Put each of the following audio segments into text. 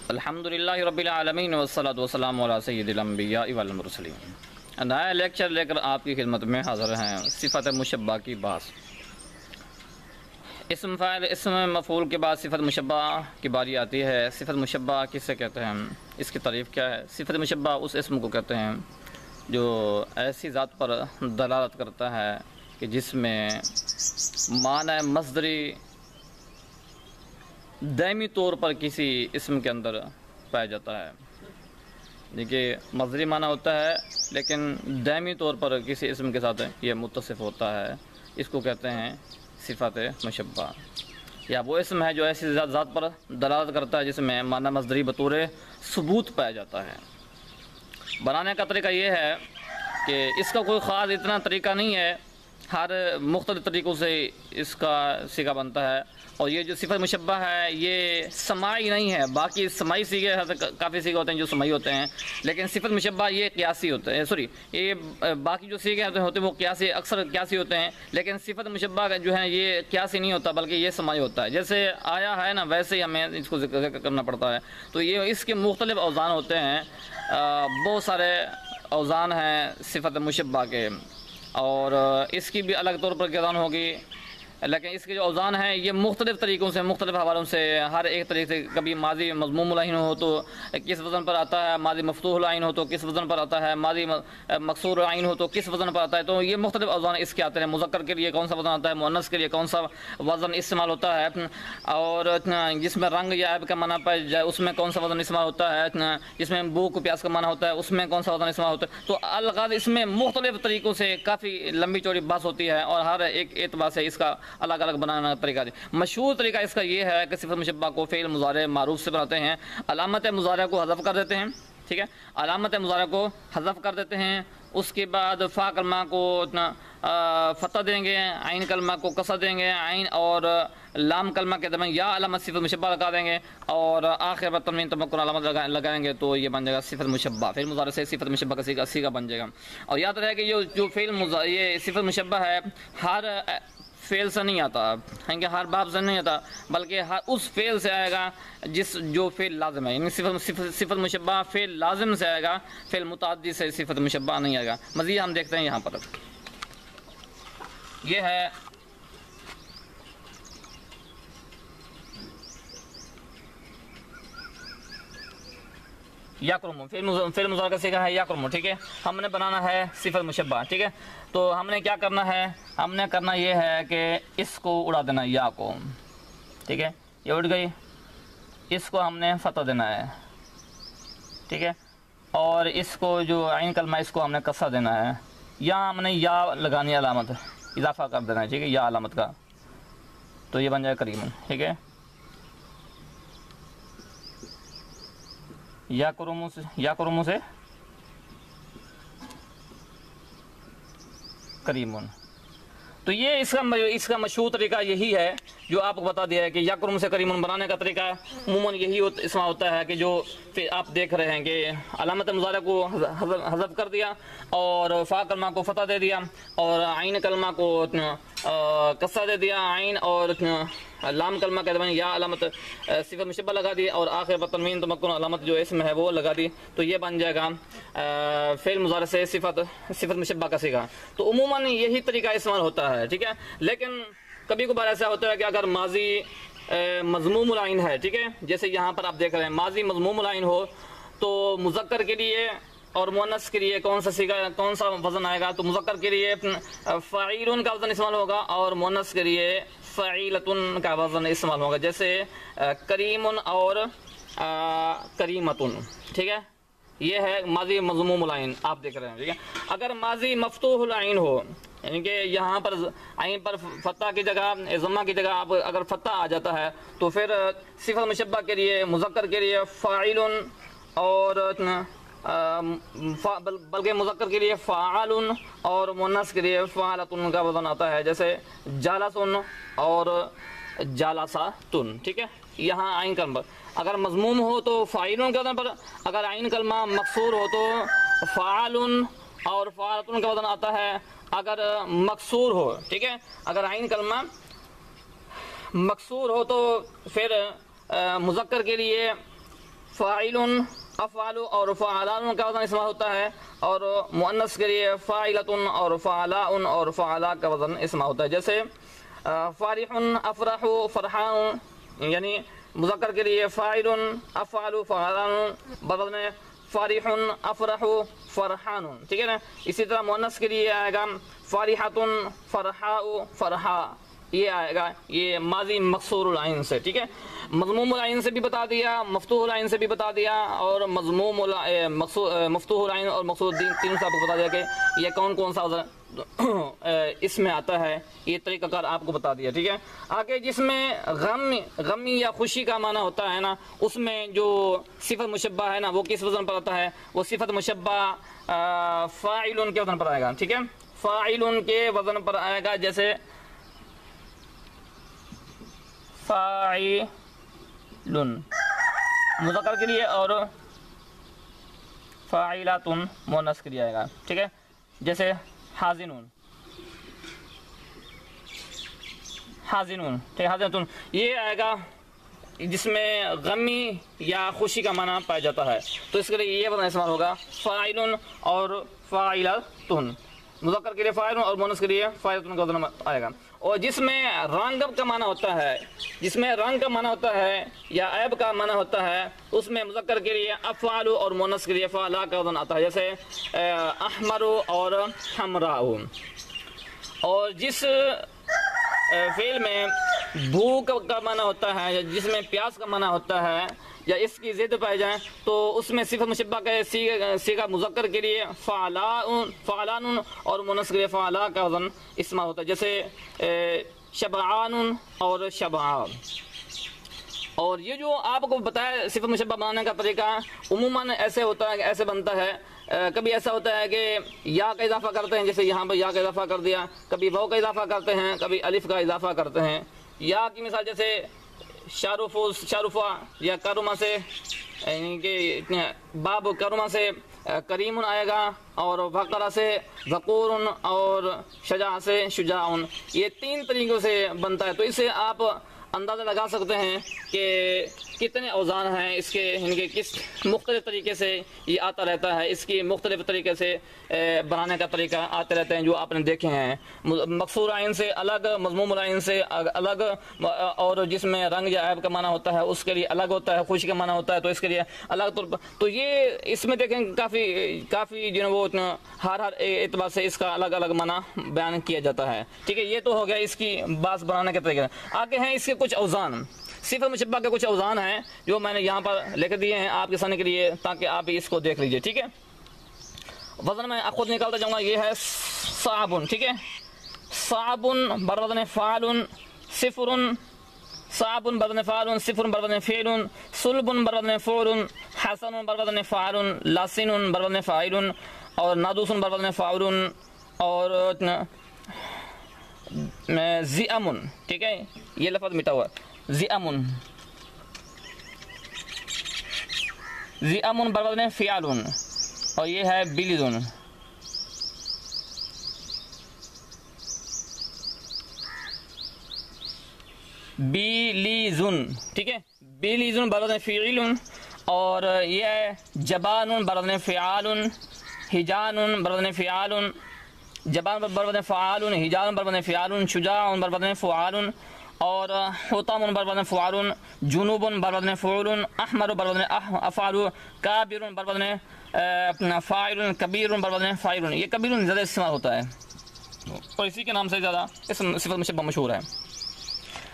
अल्हम्दुलिल्लाहि रब्बिल आलमीन वस्सलातु वस्सलामु अला सय्यिदिल अंबिया वल मुरसलीन। नया लेक्चर लेकर आपकी खिदमत में हाज़िर हैं। सिफ़त मुशब्बा की बात। इस्म फ़ाइल इस्म मफ़ूल के बाद सिफ़त मुशब्बा की बारी आती है। सिफ़त मुशब्बा किसे कहते हैं, इसकी तारीफ़ क्या है। सिफ़त मुशब्बा उस इस्म को कहते हैं जो ऐसी ज़ात पर दलालत करता है कि जिसमें माना मज़दरी दायमी तौर पर किसी इस्म के अंदर पाया जाता है। देखिए, मज़दरी माना होता है लेकिन दायमी तौर पर किसी इस्म के साथ ये मुत्तसिफ़ होता है। इसको कहते हैं सिफ़त मुशब्बा। या वो इस्म है जो ऐसी ज़ात पर दलालत करता है जिसमें माना मज़दरी बतौर सबूत पाया जाता है। बनाने का तरीका ये है कि इसका कोई ख़ास इतना तरीका नहीं है, हर मुख्तलिफ़ तरीक़ों से इसका सिगा बनता है। और ये जो सिफ़त मुशब्बा है ये समाई नहीं है। बाकी समाई सीगे काफ़ी सीगे होते हैं जो समाई होते हैं, लेकिन सिफ़त मुशब्बा ये क़ियासी होते हैं। सॉरी, ये बाकी जो सीगे होते हैं वो क़ियासी, अक्सर क़ियासी होते हैं, लेकिन सिफ़त मुशब्बा जो है ये क़ियासी नहीं होता बल्कि ये समाई होता है। जैसे आया है ना वैसे ही हमें इसको ज़िक्र करना पड़ता है। तो ये इसके मुख्तलिफ़ औज़ान होते हैं, बहुत सारे औज़ान हैं सिफ़त मुशब्बा के, और इसकी भी अलग तौर पर क़ियादान होगी। लेकिन इसके जो औज़ान हैं ये मुख्तलिफ़ तरीक़ों से, मुख्तलिफ़ हवालों से, हर एक तरीक़े से, कभी माज़ी मज़मूमुल आइन हो तो किस वज़न पर आता है, माज़ी मफ़तूहुल आइन हो तो किस वज़न पर आता है, माज़ी मकसूर आइन हो तो किस वज़न पर आता है। तो ये मुख्तलिफ़ औज़ान इसके आते हैं। मुज़क्कर के लिए कौन सा वज़न आता है, मुअन्नस के लिए कौन सा वज़न इस्तेमाल होता है, और जिसमें रंग या ऐब का माना पाया जाए उसमें कौन सा वज़न इस्तेमाल होता है, जिसमें भूख प्यास का माना होता है उसमें कौन सा वज़न इस्तेमाल होता है। तो अलग इसमें मुख्तलिफ़ तरीक़ों से काफ़ी लंबी चौड़ी बात होती है और हर एक एतबार से इसका अलग अलग बनाना तरीका है। मशहूर तरीका इसका ये है कि सिफ़त मुशब्बा को फ़ेल मुज़ारे मारूफ से बनाते हैं। अलामत मुज़ारे को हज़फ कर देते हैं, ठीक है, अलामत मुज़ारे को हज़फ कर देते हैं। उसके बाद फ़ा कलमा को फ़तह देंगे, आइन कलमा को कसर देंगे, आइन और लाम कलमा के दरमियान या अलामत सिफ़त मुशब्बा लगा देंगे, और आखिर पर तनवीन तमक्कुन अलामत लगाएंगे। तो ये बन जाएगा सिफ़त मुशब्बा। फ़ेल मुज़ारे से सिफ़त मुशब्बा का सीगा बन जाएगा। और याद रहे कि जो फ़ेल ये सिफ़त मुशब्बा है हर फ़ेल से नहीं आता है, कि हर बाब से नहीं आता, बल्कि हर उस फ़ेल से आएगा जो फ़ेल लाज़िम है। यानी सिफ़त मुशब्बा फ़ेल लाज़िम से आएगा, फ़ेल मुतअद्दी से सिफ़त मुशब्बा नहीं आएगा। मज़ीद हम देखते हैं यहाँ पर, यह है याकुरुमु। फ़ेल मुज़ारे का सीगा है याकुरुमु, ठीक है। हमने बनाना है सिफ़त मुशब्बा, ठीक है। तो हमने क्या करना है, हमने करना ये है कि इसको उड़ा देना या को, ठीक है, ये उड़ गई, इसको हमने फ़तह देना है, ठीक है, और इसको जो आइन कलमा इसको हमने कसर देना है, या हमने या लगानी अलामत इजाफ़ा कर देना है, ठीक है, या अलामत का। तो ये बन जाएगा करीमन, ठीक है। याकुरुमु से करीमुन। तो ये इसका मशहूर तरीका यही है जो आपको बता दिया है कि याकुरुम से करीमुन बनाने का तरीका अमूमन यही इसमें होता है कि जो फिर आप देख रहे हैं कि अलामत मुज़ारे को हज़फ कर दिया और फ़ा कलमा को फ़तह दे दिया और आइन कलमा को कसर दे दिया, आइन और लाम कलमा के दरमियान या अलामत सिफ़त मुशब्बा लगा दी और आखिर पर तनवीन तमक्कुन अलामत जो इसमें है वो लगा दी। तो ये बन जाएगा फ़ेल मुज़ारे से सिफ़त मुशब्बा का सीगा। तो उमूमन यही तरीका इस्तेमाल होता है, ठीक है। लेकिन कभी कभार ऐसा होता है कि अगर माजी मज़मूमुल आइन है, ठीक है, जैसे यहाँ पर आप देख रहे हैं माजी मज़मूमुल आइन हो तो मुज़क्कर के लिए और मुअन्नस के लिए कौन सा वज़न आएगा। तो मुज़क्कर के लिए फ़ाइलुन का वज़न इस्तेमाल होगा और मुअन्नस के लिए फ़ाइलतुन का वज़न इस्तेमाल होगा, जैसे करीमुन और करीमतुन, ठीक है। ये है माजी मज़मूमुल आइन, आप देख रहे हैं, ठीक है। अगर माजी मफ़तूहुल आइन हो, यानी कि यहाँ पर आइन पर फ़तह की जगह ज़म्मा की जगह आप अगर फ़तह आ जाता है तो फिर सिफ़त मुशब्बा के लिए मुज़क्कर के लिए फ़ाइलुन और बल्कि मुज़क्कर के लिए फ़ाअलुन और मुअन्नस के लिए फ़ाअलतुन का वज़न आता है, जैसे जालसुन और जालसातुन, ठीक है। यहाँ आइन कलमा अगर मज़मूम हो तो फ़ाइलुन के वज़न पर, अगर आइन कलमा मकसूर हो तो फ़ाअलुन और फ़ाअलतुन का वज़न आता है। अगर मकसूर हो, ठीक है, अगर आइन कलमा मकसूर हो तो फिर मुज़क्कर के लिए फ़ाइलुन, अफ़आलु और फ़अलान का वज़न इस्तेमाल होता है, और मुअन्नस के लिए फ़ाइलतुन और फ़अलाउन और फ़अला का वज़न इस्तेमाल होता है। जैसे फ़ारिहुन, अफ़रहु, फ़रहान, यानी मुज़क्कर के लिए फ़ाइलुन, अफ़आलु, फ़अलान बवज़न फ़ारिहुन, अफ़रहु, फ़रहानुन, ठीक है ना। इसी तरह मुअन्नस के लिए आएगा फ़ारिहतुन, फ़रहाउ, फ़रहा, ये आएगा, ये माजी मकसूरुल आइन से, ठीक है। मज़मूमुल आइन से भी बता दिया, मफ्तूहुल आइन से भी बता दिया, और मफ्तूहुल आइन और मकसूर तीनों से आपको बता दिया कि ये कौन कौन सा इसमें आता है, ये तरीक़ाकार आपको बता दिया, ठीक है। आगे जिसमें गमी या खुशी का माना होता है ना, उसमें जो सिफ़त मुशब्बा है ना, वो किस वज़न पर आता है, वो सिफ़त मुशब्बा फ़ाइलुन के वज़न पर आएगा, ठीक है। फ़ाइलुन के वज़न पर आएगा, जैसे फ़ाइलुन मुज़क्कर के लिए और फ़ाइलातुन मुअन्नस के लिए आएगा, ठीक है। जैसे हाज़िनुन, हाज़िनुन, ठीक है, हाज़िनतुन, ये आएगा जिसमें गमी या खुशी का माना पाया जाता है, तो इसके लिए ये वज़न इस्तेमाल होगा फ़ाइलुन और फ़ाइलातुन, मुज़क्कर के लिए फ़ाइलुन और मुअन्नस के लिए फ़ाइलातुन का वज़न आएगा। और जिसमें रंग का माना होता है, जिसमें रंग का माना होता है या ऐब का माना होता है, उसमें मुज़क्कर के लिए अफ़आलु और मुअन्नस के लिए फ़अला का वज़न आता है, जैसे अहमरु और हमराउ। और जिस फ़ेल में भूख का माना होता है या जिसमें प्यास का माना होता है या इसकी ज़िद पाई जाए, तो उसमें सिफ़त मुशब्बा के सीगा मुज़क्कर के लिए फ़अलानुन और मुअन्नस के लिए फ़अला का वज़न इस्तेमाल होता है, जैसे शबआनुन और शबआ। और ये जो आपको बताया सिफ़त मुशब्बा बनाने का तरीका उमूमन ऐसे होता है, ऐसे बनता है। कभी ऐसा होता है कि या का इजाफ़ा करते हैं, जैसे यहाँ पर या का इजाफ़ा कर दिया, कभी वाव का इजाफ़ा करते हैं, कभी अलिफ का इजाफ़ा करते हैं। या की मिसाल जैसे शारुफा या करुमा से, यानी कि बाब करुमा से करीमुन आएगा, और वक़रा से वक़ूरुन और शजा से शुजाउन, ये तीन तरीक़ों से बनता है। तो इससे आप अंदाज़ा लगा सकते हैं कि कितने औज़ान हैं इसके, इनके किस मुख्तलिफ़ तरीके से ये आता रहता है, इसकी मुख्तलिफ़ तरीके से बनाने का तरीका आते रहते हैं जो आपने देखे हैं। मकसूर आइन से अलग, मज़मूमुल आइन से अलग, और जिसमें रंग या ऐब का माना होता है उसके लिए अलग होता है, खुशी का माना होता है तो इसके लिए अलग तौर पर। तो ये इसमें देखें काफ़ी जो है वो हर एतबार से इसका अलग अलग माना बयान किया जाता है, ठीक है। ये तो हो गया इसकी बात बनाने के तरीके। आगे हैं इसके कुछ औज़ान, सिफ़त मुशब्बा के कुछ औज़ान हैं जो मैंने यहाँ पर लिख दिए हैं आपके सामने के लिए, ताकि आप इसको देख लीजिए, ठीक है। वज़न में खुद निकालता जाऊँगा, ये है साबुन, ठीक है। साबुन बरवज़न फ़ालुन, सिफ़रुन, साबुन बरवज़न फ़ालुन, सिफ़रुन बरवज़न फ़ेलुन, सुलबुन बरवज़न फ़ुरुन, हसनुन बरवज़न फ़ालुन, लासिनुन बरवज़न फ़ाइलुन, और नादूसुन बरवज़न फ़ाउरुन, और ज़िअमुन, ठीक है। ये लफ्ज़ मिटा हुआ ज़िअमुन, ज़िअमुन बरवज़न फ़ियालुन, और ये है बिलिजुन। बिलीजुन, ठीक है। बिलीजुन बरवज़न फ़ीइलुन, और ये है जबानुन बरवज़न फ़ियालुन, हिजानुन बरवज़न फ़ियालुन, जबान बरवज़न फ़आलुन, हिजानुन बरवज़न फ़ियालुन, शुजाउन बरवज़न फ़ुआलुन, और हुतामुन बरवज़न फ़ुआलुन, जुनूबुन बरवज़न फ़ुउलुन, अहमरु बरवज़न अफ़आलु, काबिरुन बरवज़न फ़ाइलुन, कबीरुन बरवज़न फ़ाइलुन। ये कबीरुन ज़्यादा इस्तेमाल होता है और इसी के नाम से ज़्यादा इस सिफ़त मुशब्बा मशहूर है।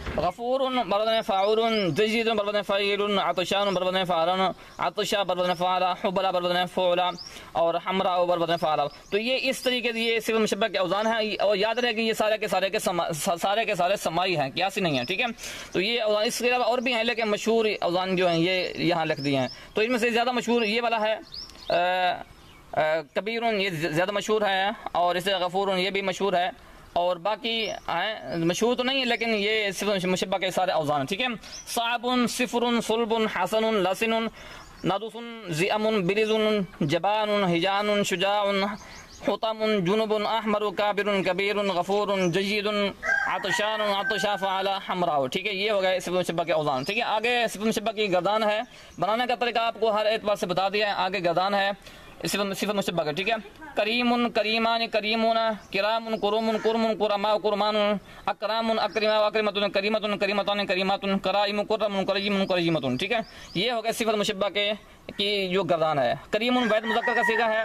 गफ़ूरुन बरवज़न फ़ाउरुन, जजीदुन बरवज़न फ़ईलुन, अतशानुन बरवज़न फ़ालन, अतशा बरवज़न फ़ाला, हुबला बरवज़न फ़ुला, और हमरा बरवज़न फ़ाला। तो ये इस तरीके से ये सिफ़त मुशब्बा के औज़ान हैं, और याद रहे कि ये सारे के सारे समाई हैं, कियासी नहीं है, ठीक है। तो ये औज़ान, इसके अलावा और भी हैं, लेकिन मशहूर औज़ान जो हैं ये यहाँ लिख दिए हैं। तो इनमें से ज़्यादा मशहूर ये वाला है कबीरुन, ये ज़्यादा मशहूर है, और इसे गफ़ूरुन ये भी मशहूर है, और बाकी मशहूर तो नहीं है, लेकिन ये सिफ़त मुशब्बा के सारे औज़ान, ठीक है। साबुन, सिफ़रुन, सुलबुन, हसनुन, लसिनुन, नादुसुन, ज़िअमुन, बिलिजुन, जबानुन, हिजानुन, शुजाउन, हुतामुन जुनुबुन अहमरु काबिरुन कबीरुन गफूरुन जयीदुन आतशान आतशा फ़अला हमराउ। ठीक है, ये हो गया सिफ़त मुशब्बह के औज़ान। ठीक है, आगे सिफ़त मुशब्बह की गर्दान है, बनाने का तरीका आपको हर एतबार से बता दिया है। आगे गर्दान है सिफ़त मुशब्बह का। ठीक है, करीमुन करीमान करीमुन किरामुन कुरुमुन कुरमुन कुरमा कुरमान अकरामुन अकरिमा अकरिमतुन करीमतुन करीमतान करीमातुन कराइम कुर्रमुन करजीमुन करजीमतुन। ठीक है, ये हो गया सिफ़त मुशब्बह के की जो गर्दान है। करीमुन वैद मुज़क्कर का सीगा है,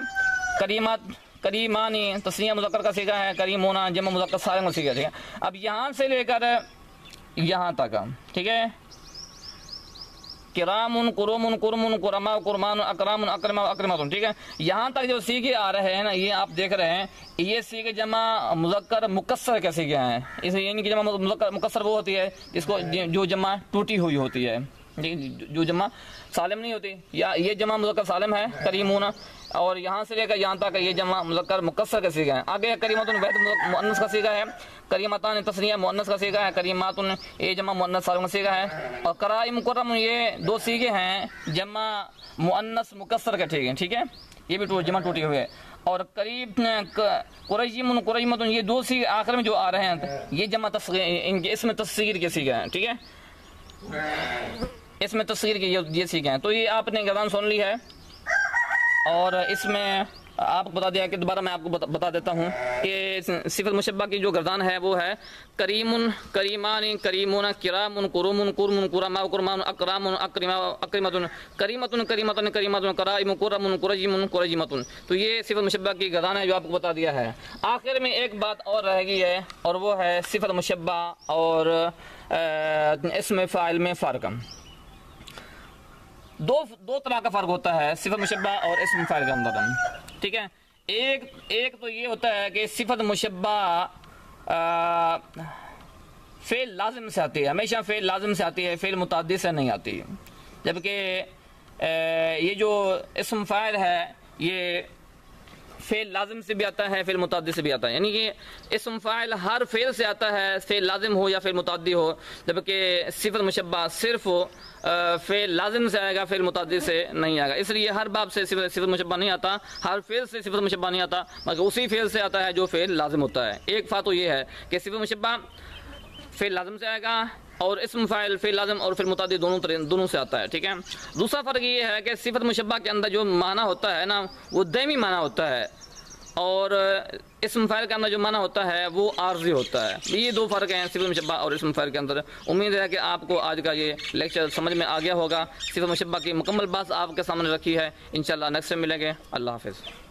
करीमात करीमानी तस्नीया मुज़क्कर का सीगा है, करीमोना जमा मुज़क्कर सालिम का सीगा। ठीक है, अब यहाँ से लेकर यहाँ तक, ठीक है, किरामुन कुरुमुन कुरमुन कुरमा कुरमान अकरामुन अकरमा अकरमातुन। ठीक है, यहाँ तक जो सीगे आ रहे हैं ना, ये आप देख रहे हैं, ये सीगे जमा मुज़क्कर मुकस्सर के सीगे हैं। इसे यानी कि जमा मुज़क्कर मुकस्सर वो होती है जिसको जो जमा टूटी हुई होती है, जो जमा सालिम नहीं होती। या ये जमा मुज़क्कर सालिम है करीमुना, और यहाँ से लेकर यहाँ तक ये जमा मुज़क्कर मुकस्सर का सीगा है। आगे करीमतुन वैद मुअन्नस का सीगा है, करीमतान तस्निया मुअन्नस का सीगा है, करीमातुन ये जमा मुअन्नस सालिम का सीगा है, और कराइम कुर्रम ये दो सीगे हैं जमा मुअन्नस मुकस्सर के। ठीक है, ये भी जमा टूटी हुई है। और करीब कुरैजिमुन कुरैमतुन ये दो सीगे आखिर में जो आ रहे हैं, ये जमा तस्गीर, इनके इसमें तस्गीर के सीगे हैं। ठीक है, इसमें तस्गीर के ये सीखे हैं। तो ये आपने गर्दान सुन ली है, और इसमें आपको बता दिया कि दोबारा मैं आपको बता देता हूँ कि सिफ़त मुशब्बह की जो गर्दान है वो है करीमुन करीमानी करीमुन किरामुन कुरुमुन कुरमुन कुरमा कुरमान अकरामुन अकरिमा अकरिमतुन करीमतुन करीमतुन करीमतुन कराइम कुरमुन कुरजिमुन कुरजिमतुन। तो ये सिफ़त मुशब्बह की गर्दान है जो आपको बता दिया है। आखिर में एक बात और रह गई है, और वो है सिफ़त मुशब्बह और इसमें फ़ाइल में फ़र्क। दो तरह का फ़र्क होता है सिफ़त मुशब्बह और इस्म फ़ाइल के अंदर। ठीक है, एक तो ये होता है कि सिफ़त मुशब्बह फ़ेल लाजिम से आती है, हमेशा फ़ेल लाजिम से आती है, फ़ेल मुतअद्दी से नहीं आती। जबकि ये जो इस्म फ़ाइल है ये फ़ेल लाजिम से भी आता है, फ़ेल मुतअद्दी से भी आता है। यानी कि इस्म फ़ाइल हर फ़ेल से आता है, फ़ेल लाजिम हो या फ़ेल मुतअद्दी हो, जबकि सिफ़त मुशब्बह सिर्फ फ़ेल लाजिम से आएगा, फ़ेल मुतअद्दी से नहीं आएगा। इसलिए हर बाब से सिफ़त मुशब्बह नहीं आता, हर फ़ेल से सिफ़त मुशब्बह नहीं आता, मगर उसी फ़ेल से आता है जो फ़ेल लाजिम होता है। एक फ़ात तो ये है कि सिफ़त मुशब्बह फ़ेल लाजिम से आएगा, और इस्म फ़ाइल फ़ेल लाजिम और फ़ेल मुतअद्दी दोनों से आता है। ठीक है, दूसरा फ़र्क ये है कि सिफ़त मुशब्बह के अंदर जो माना होता है ना, वो दायमी माना होता है, और इस्म फ़ाइल के अंदर जो माना होता है वो आर्ज़ी होता है। ये दो फ़र्क हैं सिफ़त मुशब्बह और इस्म फ़ाइल के अंदर। उम्मीद है कि आपको आज का ये लेक्चर समझ में आ गया होगा। सिफ़त मुशब्बह की मुकम्मल बात आपके सामने रखी है। इंशाअल्लाह नेक्स्ट में मिलेंगे। अल्लाह हाफ़िज़।